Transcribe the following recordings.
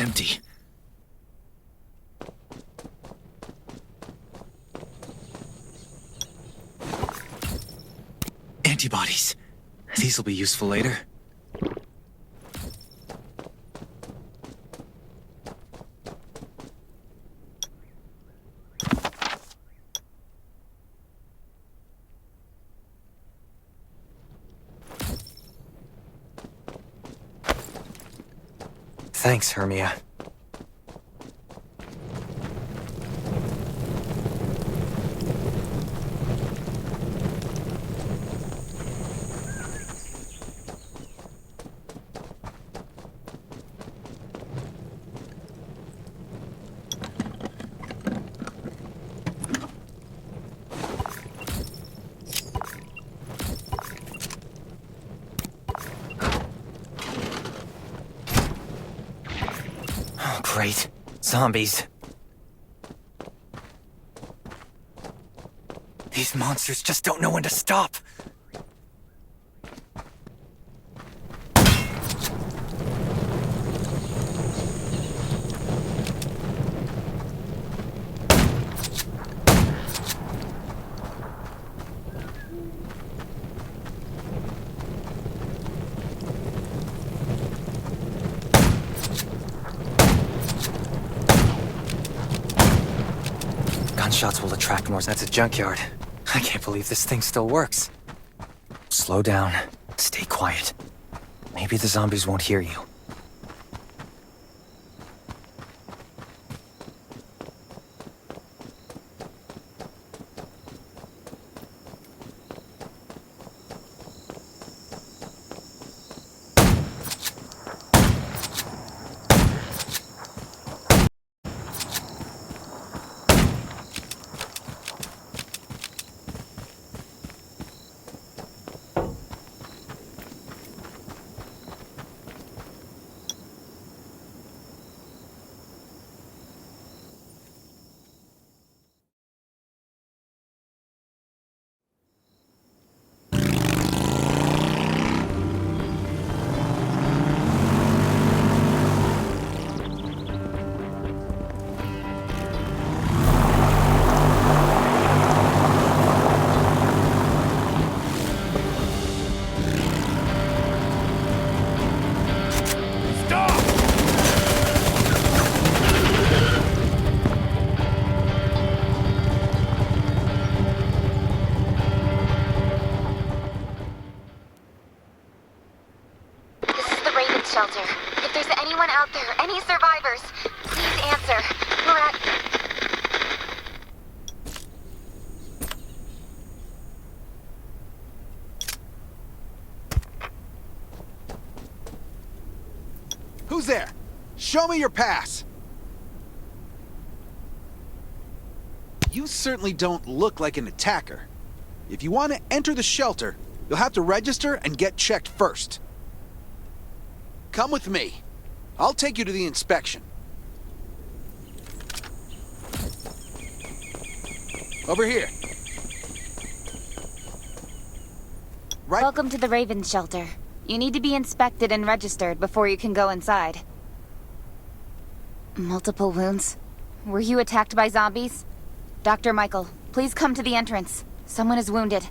It's empty. Antibodies. These will be useful later. Thanks, Hermia. Great. Zombies. These monsters just don't know when to stop. Gunshots will attract more. That's a junkyard. I can't believe this thing still works. Slow down. Stay quiet. Maybe the zombies won't hear you. Shelter. If there's anyone out there, any survivors, please answer. We're at... Who's there? Show me your pass! You certainly don't look like an attacker. If you want to enter the shelter, you'll have to register and get checked first. Come with me. I'll take you to the inspection. Over here. Right. Welcome to the Raven Shelter. You need to be inspected and registered before you can go inside. Multiple wounds? Were you attacked by zombies? Dr. Michael, please come to the entrance. Someone is wounded.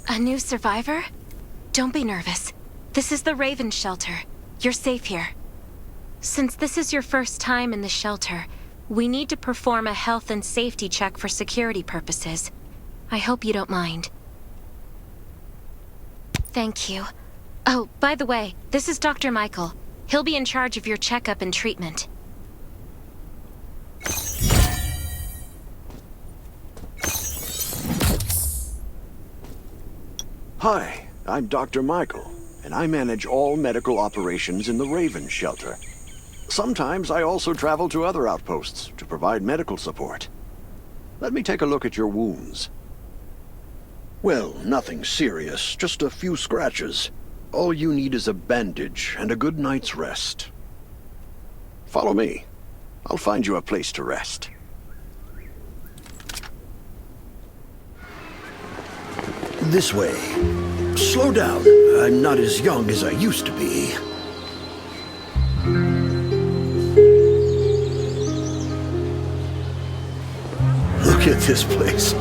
A new survivor? Don't be nervous. This is the Raven Shelter. You're safe here. Since this is your first time in the shelter, we need to perform a health and safety check for security purposes. I hope you don't mind. Thank you. Oh, by the way, this is Dr. Michael. He'll be in charge of your checkup and treatment. Hi, I'm Dr. Michael, and I manage all medical operations in the Raven Shelter. Sometimes I also travel to other outposts to provide medical support. Let me take a look at your wounds. Well, nothing serious, just a few scratches. All you need is a bandage and a good night's rest. Follow me. I'll find you a place to rest. This way. Slow down. I'm not as young as I used to be. Look at this place.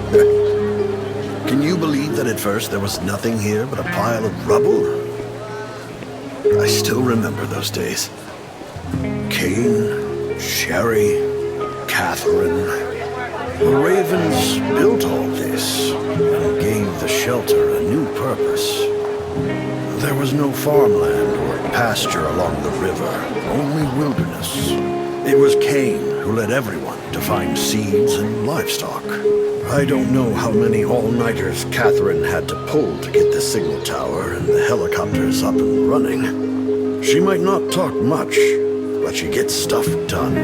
Can you believe that at first there was nothing here but a pile of rubble? I still remember those days. Kane, Sherry, Catherine. The Ravens built all this and gave the shelter a new purpose. There was no farmland or pasture along the river, only wilderness. It was Kane who led everyone to find seeds and livestock. I don't know how many all-nighters Catherine had to pull to get the signal tower and the helicopters up and running. She might not talk much, but she gets stuff done.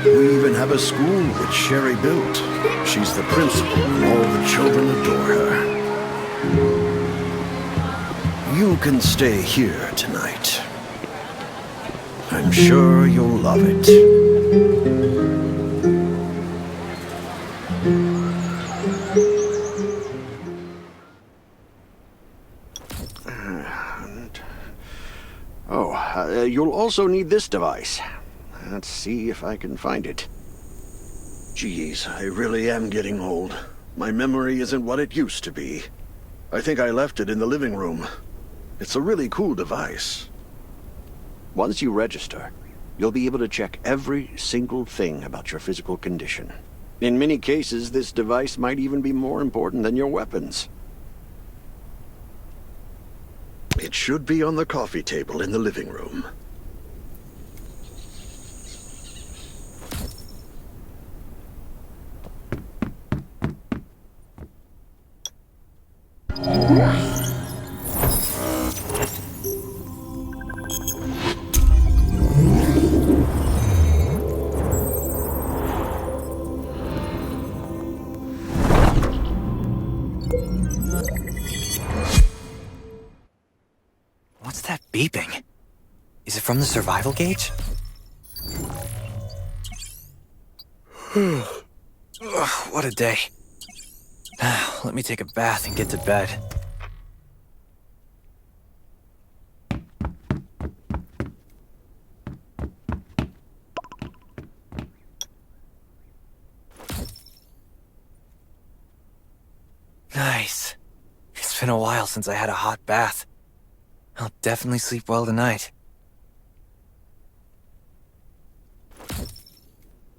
We even have a school that Sherry built. She's the principal and all the children adore her. You can stay here tonight. I'm sure you'll love it. You'll also need this device. Let's see if I can find it. Geez, I really am getting old. My memory isn't what it used to be. I think I left it in the living room. It's a really cool device. Once you register, you'll be able to check every single thing about your physical condition. In many cases, this device might even be more important than your weapons. It should be on the coffee table in the living room. What's that beeping? Is it from the survival gauge? Ugh, what a day. Now, let me take a bath and get to bed. Nice. It's been a while since I had a hot bath. I'll definitely sleep well tonight.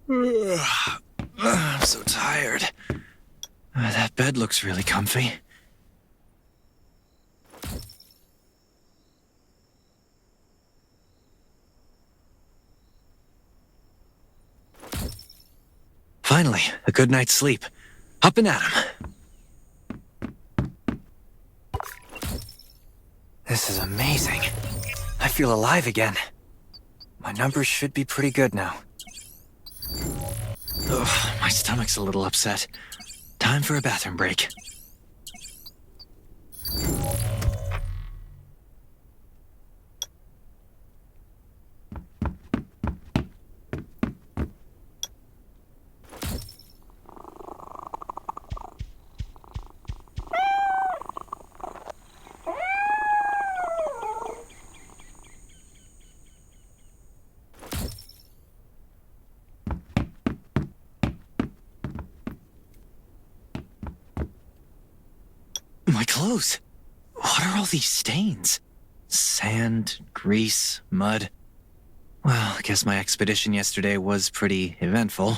I'm so tired. That bed looks really comfy. Finally, a good night's sleep. Up and at 'em. This is amazing. I feel alive again. My numbers should be pretty good now. Ugh, my stomach's a little upset. Time for a bathroom break. My clothes. What are all these stains? Sand, grease, mud. Well, I guess my expedition yesterday was pretty eventful.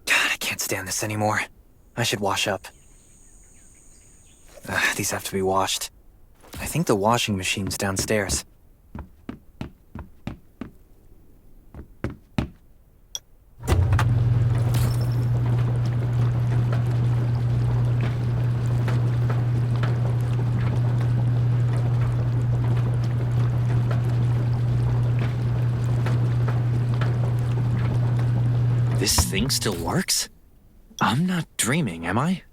God, I can't stand this anymore. I should wash up. These have to be washed. I think the washing machine's downstairs. This thing still works? I'm not dreaming, am I?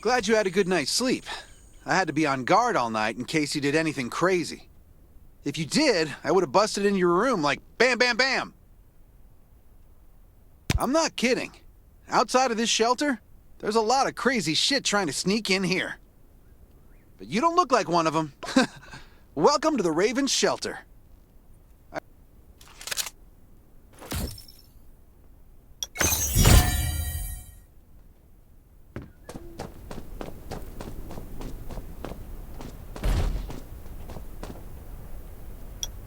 Glad you had a good night's sleep. I had to be on guard all night in case you did anything crazy. If you did, I would have busted into your room like bam, bam, bam. I'm not kidding. Outside of this shelter, there's a lot of crazy shit trying to sneak in here. But you don't look like one of them. Welcome to the Raven Shelter.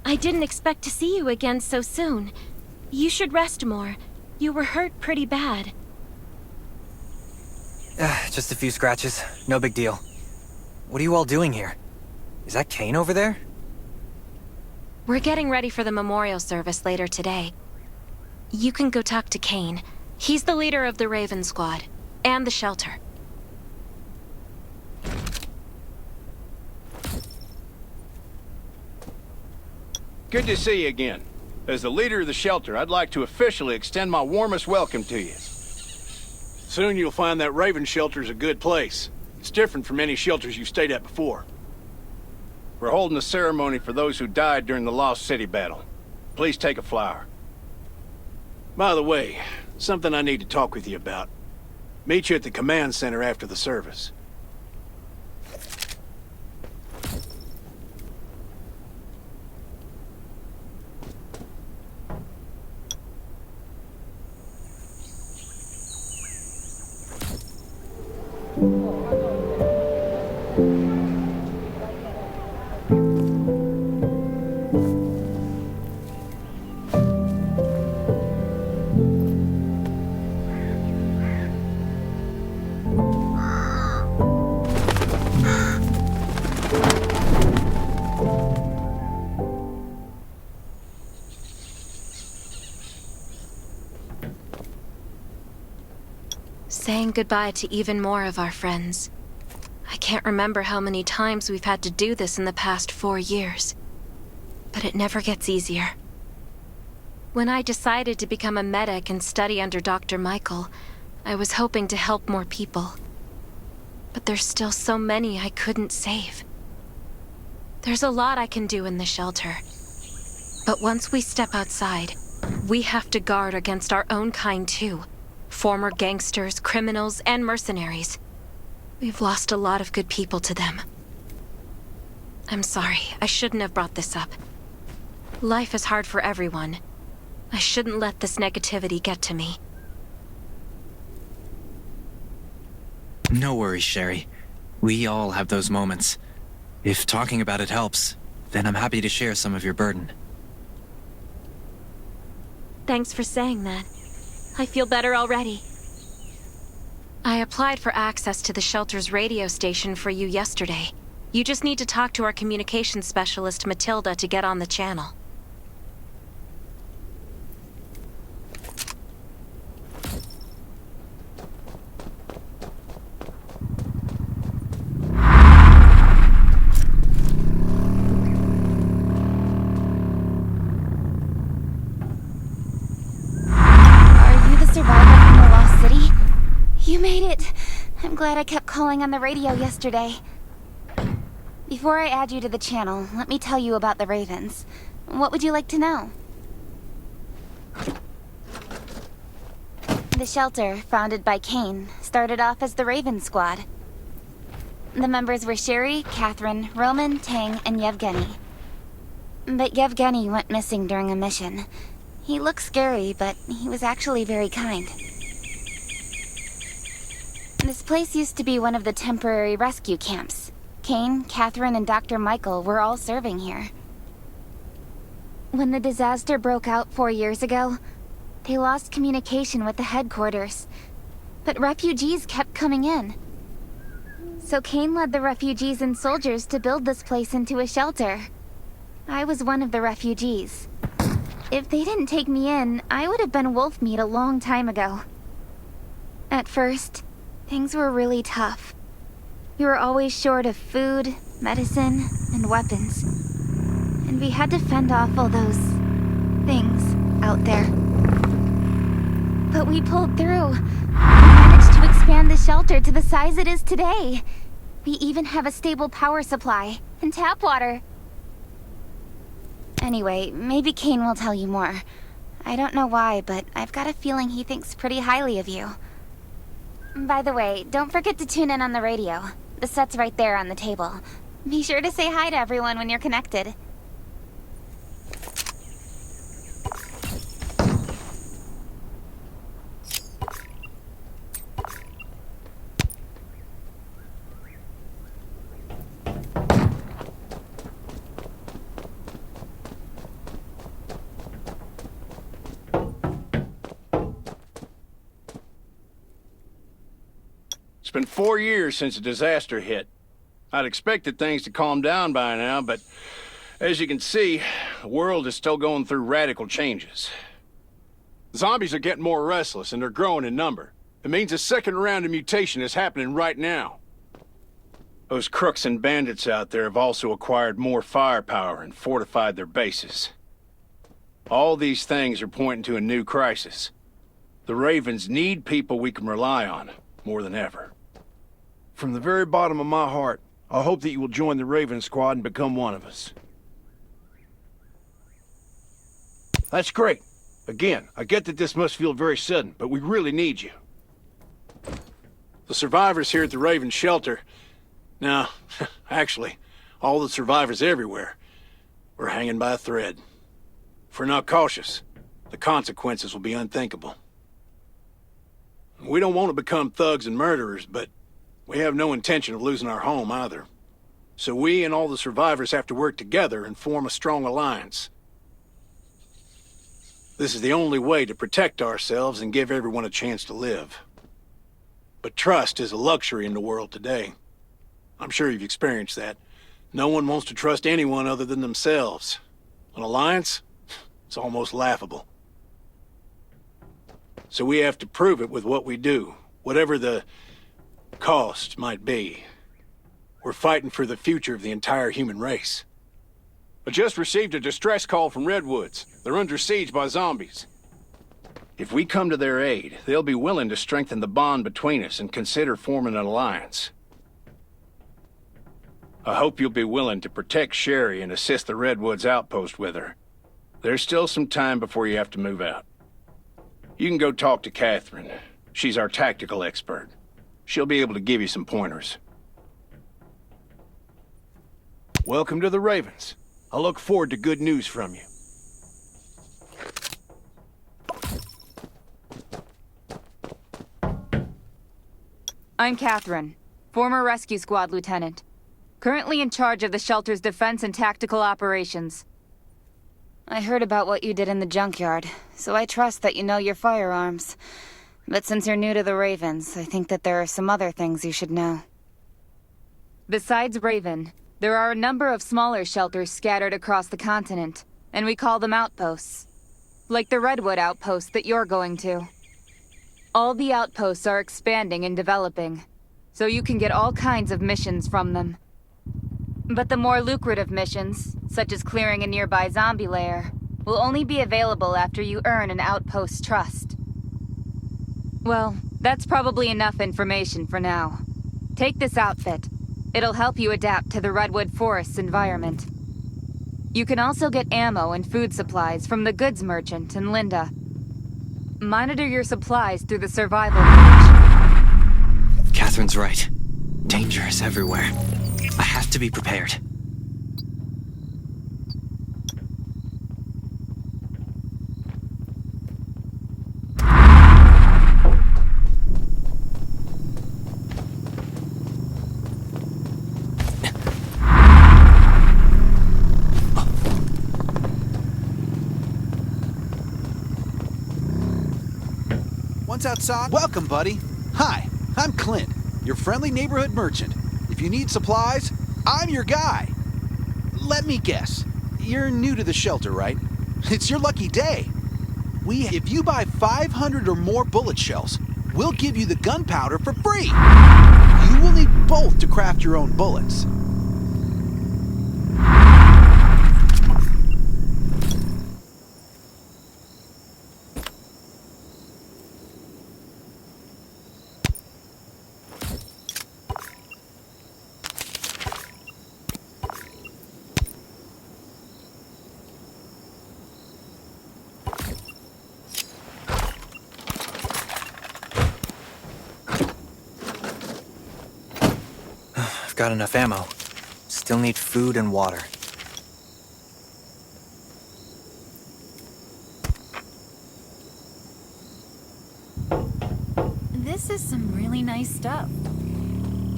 I didn't expect to see you again so soon. You should rest more. You were hurt pretty bad. Just a few scratches. No big deal. What are you all doing here? Is that Kane over there? We're getting ready for the memorial service later today. You can go talk to Kane. He's the leader of the Raven Squad, and the shelter. Good to see you again. As the leader of the shelter, I'd like to officially extend my warmest welcome to you. Soon you'll find that Raven shelter's a good place. It's different from any shelters you've stayed at before. We're holding a ceremony for those who died during the Lost City battle. Please take a flower. By the way, something I need to talk with you about. Meet you at the command center after the service. Saying goodbye to even more of our friends. I can't remember how many times we've had to do this in the past 4 years. But it never gets easier. When I decided to become a medic and study under Dr. Michael, I was hoping to help more people. But there's still so many I couldn't save. There's a lot I can do in the shelter. But once we step outside, we have to guard against our own kind too. Former gangsters, criminals, and mercenaries. We've lost a lot of good people to them. I'm sorry, I shouldn't have brought this up. Life is hard for everyone. I shouldn't let this negativity get to me. No worries, Sherry. We all have those moments. If talking about it helps, then I'm happy to share some of your burden. Thanks for saying that. I feel better already. I applied for access to the shelter's radio station for you yesterday. You just need to talk to our communications specialist, Matilda, to get on the channel. You made it! I'm glad I kept calling on the radio yesterday. Before I add you to the channel, let me tell you about the Ravens. What would you like to know? The shelter, founded by Kane, started off as the Raven Squad. The members were Sherry, Catherine, Roman, Tang, and Yevgeny. But Yevgeny went missing during a mission. He looked scary, but he was actually very kind. This place used to be one of the temporary rescue camps. Kane, Catherine, and Dr. Michael were all serving here. When the disaster broke out 4 years ago, they lost communication with the headquarters. But refugees kept coming in. So Kane led the refugees and soldiers to build this place into a shelter. I was one of the refugees. If they didn't take me in, I would have been wolf meat a long time ago. At first, things were really tough. We were always short of food, medicine, and weapons. And we had to fend off all those things out there. But we pulled through. We managed to expand the shelter to the size it is today. We even have a stable power supply and tap water. Anyway, maybe Kane will tell you more. I don't know why, but I've got a feeling he thinks pretty highly of you. By the way, don't forget to tune in on the radio. The set's right there on the table. Be sure to say hi to everyone when you're connected. It's been 4 years since the disaster hit. I'd expected things to calm down by now, but as you can see, the world is still going through radical changes. Zombies are getting more restless and they're growing in number. It means a second round of mutation is happening right now. Those crooks and bandits out there have also acquired more firepower and fortified their bases. All these things are pointing to a new crisis. The Ravens need people we can rely on, more than ever. From the very bottom of my heart, I hope that you will join the Raven Squad and become one of us. That's great. Again, I get that this must feel very sudden, but we really need you. The survivors here at the Raven Shelter... No, actually, all the survivors everywhere. We're hanging by a thread. If we're not cautious, the consequences will be unthinkable. We don't want to become thugs and murderers, but we have no intention of losing our home either. So we and all the survivors have to work together and form a strong alliance. This is the only way to protect ourselves and give everyone a chance to live. But trust is a luxury in the world today. I'm sure you've experienced that. No one wants to trust anyone other than themselves. An alliance? It's almost laughable. So we have to prove it with what we do, whatever the cost might be. We're fighting for the future of the entire human race. I just received a distress call from Redwoods. They're under siege by zombies. If we come to their aid, they'll be willing to strengthen the bond between us and consider forming an alliance. I hope you'll be willing to protect Sherry and assist the Redwoods outpost with her. There's still some time before you have to move out. You can go talk to Catherine. She's our tactical expert. She'll be able to give you some pointers. Welcome to the Ravens. I look forward to good news from you. I'm Catherine, former Rescue Squad Lieutenant. Currently in charge of the shelter's defense and tactical operations. I heard about what you did in the junkyard, so I trust that you know your firearms. But since you're new to the Ravens, I think that there are some other things you should know. Besides Raven, there are a number of smaller shelters scattered across the continent, and we call them outposts. Like the Redwood outpost that you're going to. All the outposts are expanding and developing, so you can get all kinds of missions from them. But the more lucrative missions, such as clearing a nearby zombie lair, will only be available after you earn an outpost's trust. Well, that's probably enough information for now. Take this outfit. It'll help you adapt to the Redwood Forest's environment. You can also get ammo and food supplies from the goods merchant in Linda. Monitor your supplies through the survival page. Catherine's right. Danger is everywhere. I have to be prepared. Once outside, welcome, buddy. Hi, I'm Clint, your friendly neighborhood merchant. If you need supplies, I'm your guy. Let me guess. You're new to the shelter, right? It's your lucky day. If you buy 500 or more bullet shells, we'll give you the gunpowder for free. You will need both to craft your own bullets. I've got enough ammo. Still need food and water. This is some really nice stuff.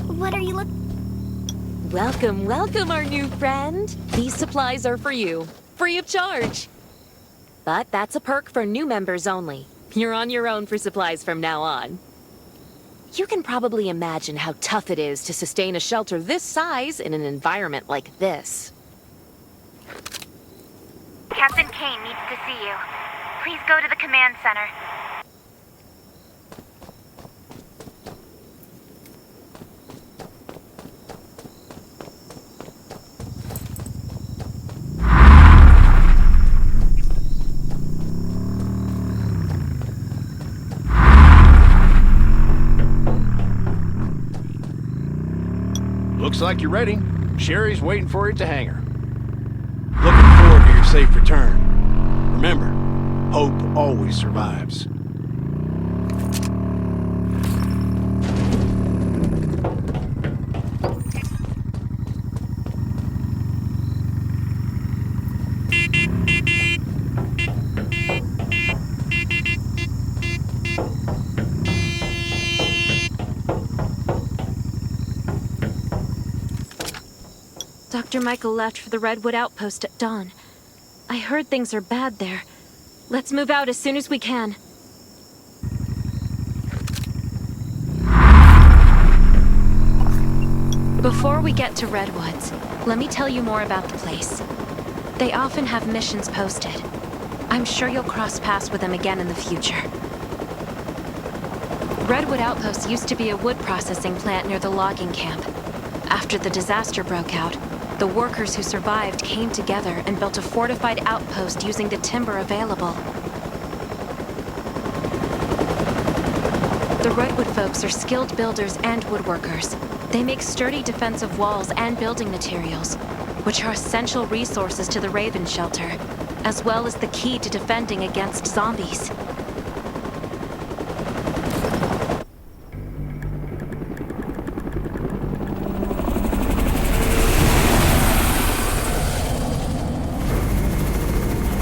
What are you Welcome, welcome, our new friend. These supplies are for you, free of charge. But that's a perk for new members only. You're on your own for supplies from now on. You can probably imagine how tough it is to sustain a shelter this size in an environment like this. Captain Kane needs to see you. Please go to the command center. Looks like you're ready. Sherry's waiting for you at the hangar. Looking forward to your safe return. Remember, hope always survives. Dr. Michael left for the Redwood outpost at dawn. I heard things are bad there. Let's move out as soon as we can. Before we get to Redwoods, let me tell you more about the place. They often have missions posted. I'm sure you'll cross paths with them again in the future. Redwood Outpost used to be a wood processing plant near the logging camp. After the disaster broke out, the workers who survived came together and built a fortified outpost using the timber available. The Redwood folks are skilled builders and woodworkers. They make sturdy defensive walls and building materials, which are essential resources to the Raven Shelter, as well as the key to defending against zombies.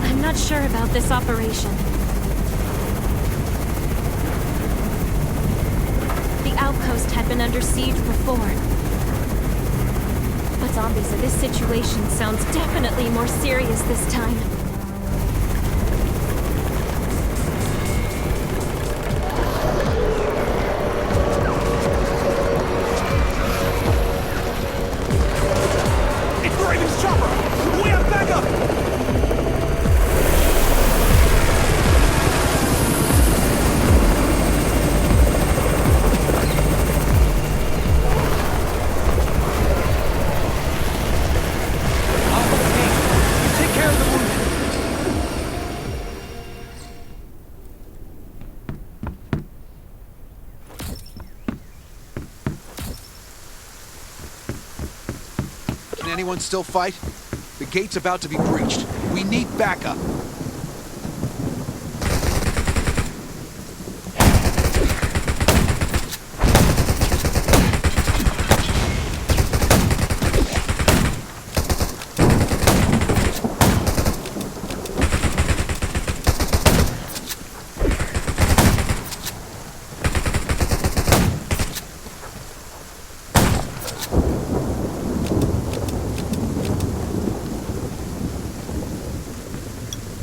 I'm not sure about this operation. The outpost had been under siege before. But zombies in this situation sounds definitely more serious this time. It's the Raven's chopper! We have backup! Take care of the wounded. Can anyone still fight? The gate's about to be breached. We need backup.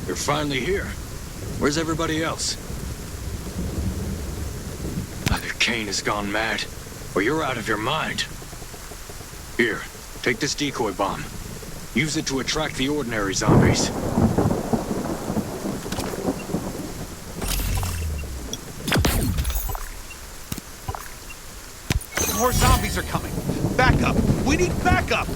You're finally here. Where's everybody else? Either Kane has gone mad, or you're out of your mind. Here, take this decoy bomb. Use it to attract the ordinary zombies. More zombies are coming. Backup! We need backup!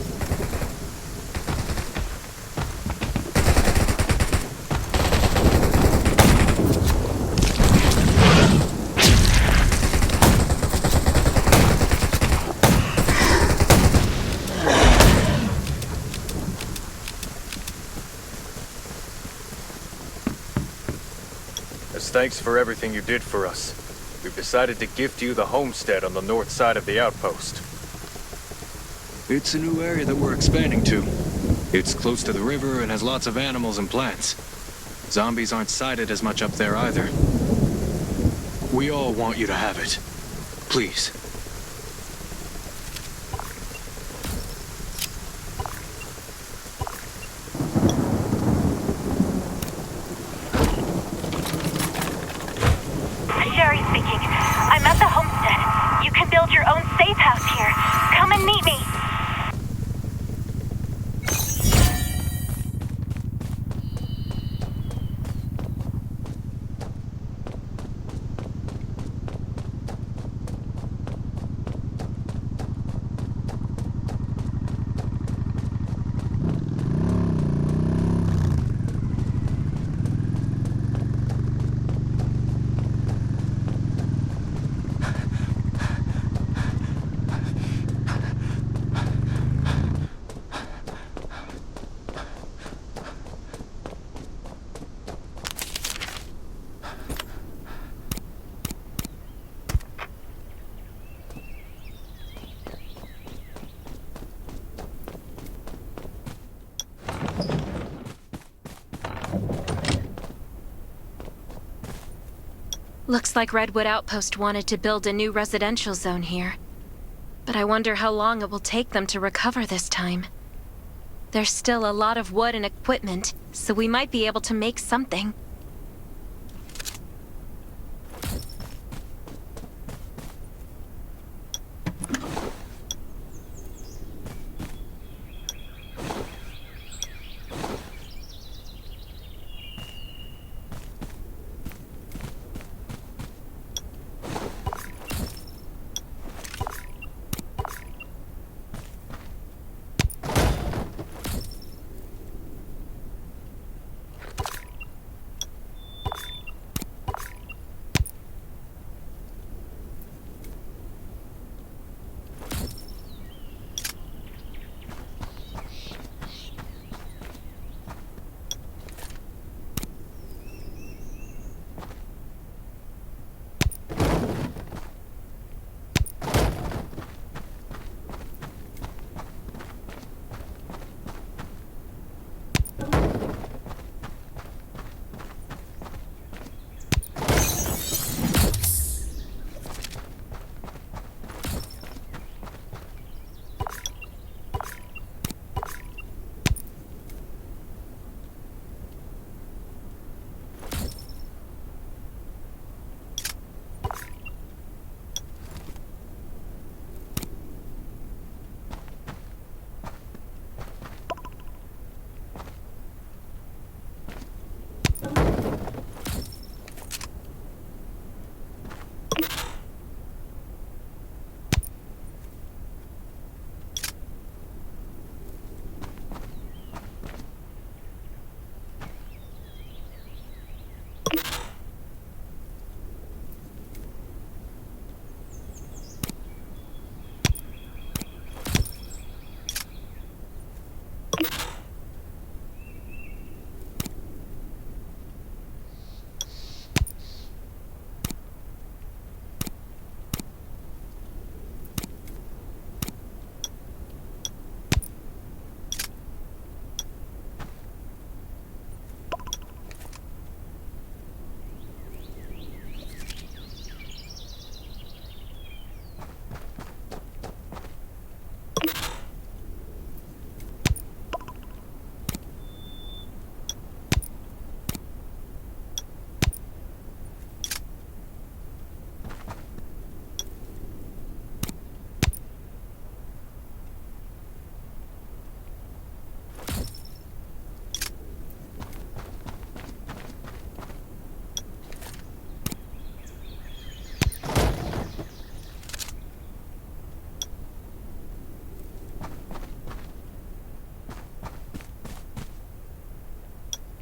As thanks for everything you did for us, we've decided to gift you the homestead on the north side of the outpost. It's a new area that we're expanding to. It's close to the river and has lots of animals and plants. Zombies aren't sighted as much up there either. We all want you to have it. Please. Sherry speaking. I'm at the homestead. You can build your own safe house here. Come and meet me. Looks like Redwood Outpost wanted to build a new residential zone here. But I wonder how long it will take them to recover this time. There's still a lot of wood and equipment, so we might be able to make something.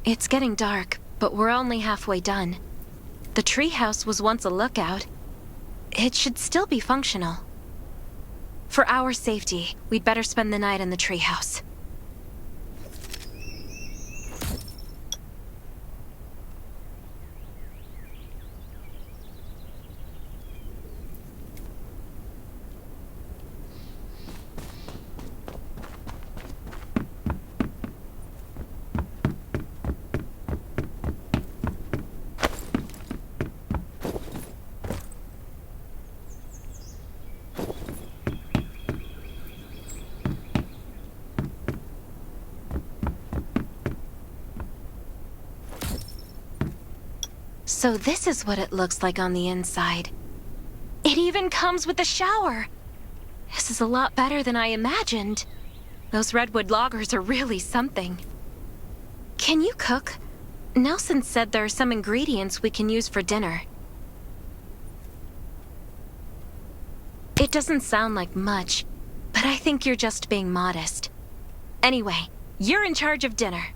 It's getting dark, but we're only halfway done. The treehouse was once a lookout. It should still be functional. For our safety, we'd better spend the night in the treehouse. So this is what it looks like on the inside. It even comes with a shower. This is a lot better than I imagined. Those redwood loggers are really something. Can you cook? Nelson said there are some ingredients we can use for dinner. It doesn't sound like much, but I think you're just being modest. Anyway, you're in charge of dinner.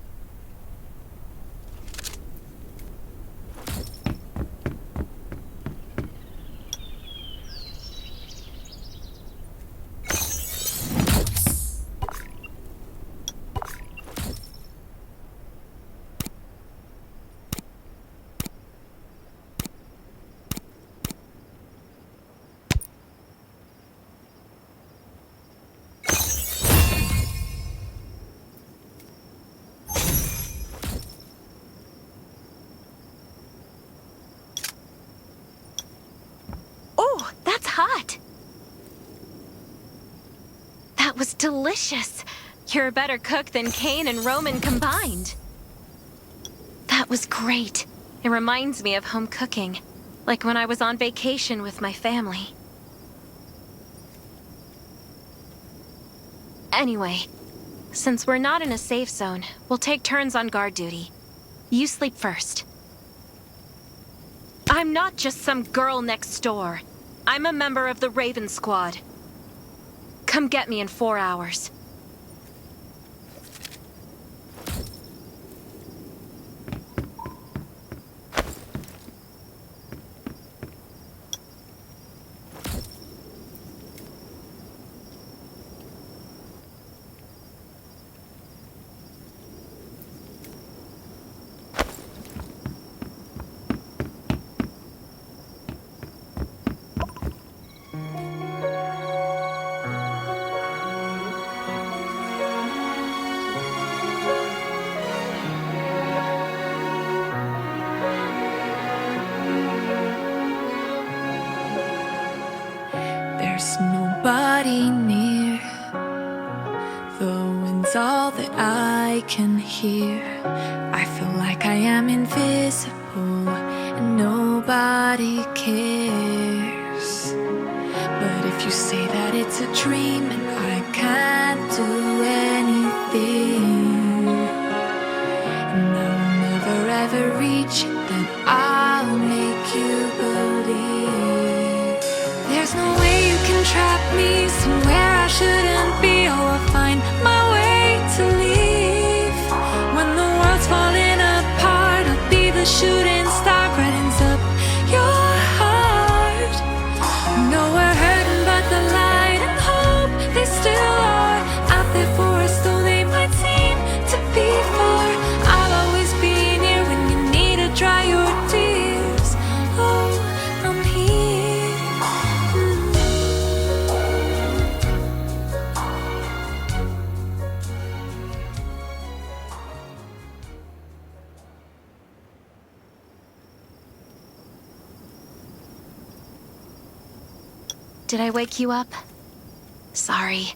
Oh, that's hot. That was delicious. You're a better cook than Kane and Roman combined. That was great. It reminds me of home cooking, like when I was on vacation with my family. Anyway, since we're not in a safe zone, we'll take turns on guard duty. You sleep first. I'm not just some girl next door. I'm a member of the Raven Squad. Come get me in 4 hours. There's nobody near. The wind's all that I can hear. I feel like I am invisible and nobody cares. But if you say that it's a dream and I can't do anything, and I will never ever reach it, then I'll make you believe. There's no way you can trap me somewhere I shouldn't be. Oh, I'll find my way to leave. When the world's falling apart, I'll be the shooting star, brightens up your heart. No, we're hurting, but the light and hope, they still are out there for us, though they might seem to be far. I'll always be near when you need to dry your tears. Oh, I'm here. Did I wake you up? Sorry.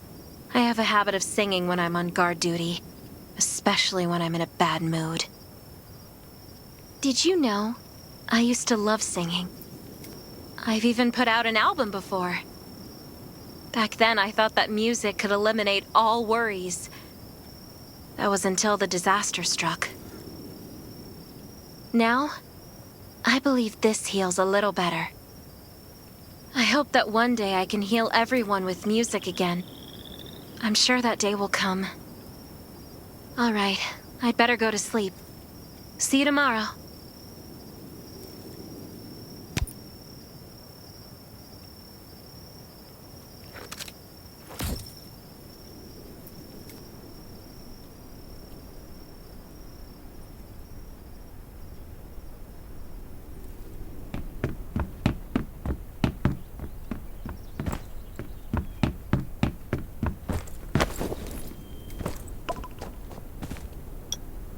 I have a habit of singing when I'm on guard duty, especially when I'm in a bad mood. Did you know? I used to love singing. I've even put out an album before. Back then, I thought that music could eliminate all worries. That was until the disaster struck. Now, I believe this heals a little better. I hope that one day I can heal everyone with music again. I'm sure that day will come. All right, I'd better go to sleep. See you tomorrow.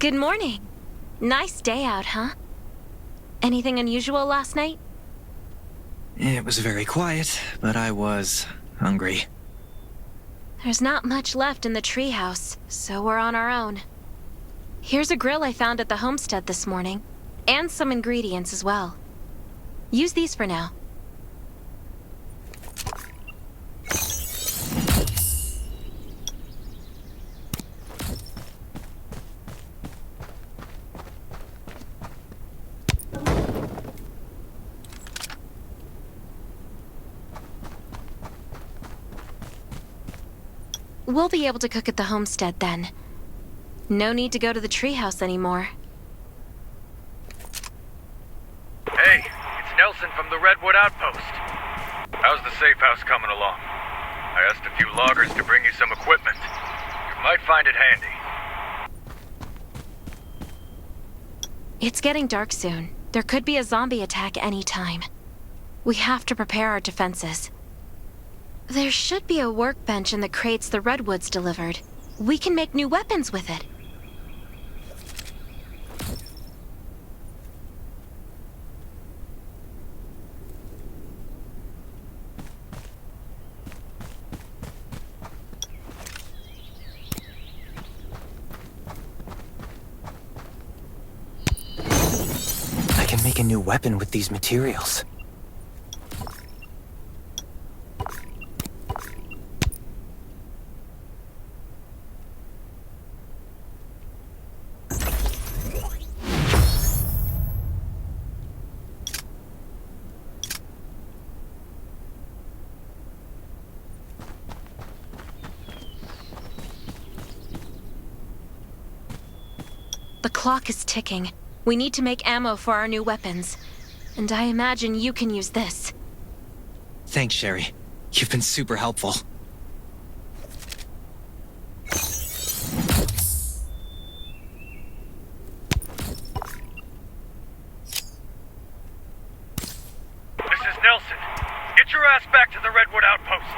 Good morning. Nice day out, huh? Anything unusual last night? It was very quiet, but I was hungry. There's not much left in the treehouse, so we're on our own. Here's a grill I found at the homestead this morning. And some ingredients as well. Use these for now. We'll be able to cook at the homestead then. No need to go to the treehouse anymore. Hey, it's Nelson from the Redwood Outpost. How's the safe house coming along? I asked a few loggers to bring you some equipment. You might find it handy. It's getting dark soon. There could be a zombie attack any time. We have to prepare our defenses. There should be a workbench in the crates the Redwoods delivered. We can make new weapons with it. I can make a new weapon with these materials. The clock is ticking. We need to make ammo for our new weapons. And I imagine you can use this. Thanks, Sherry. You've been super helpful. This is Nelson. Get your ass back to the Redwood Outpost.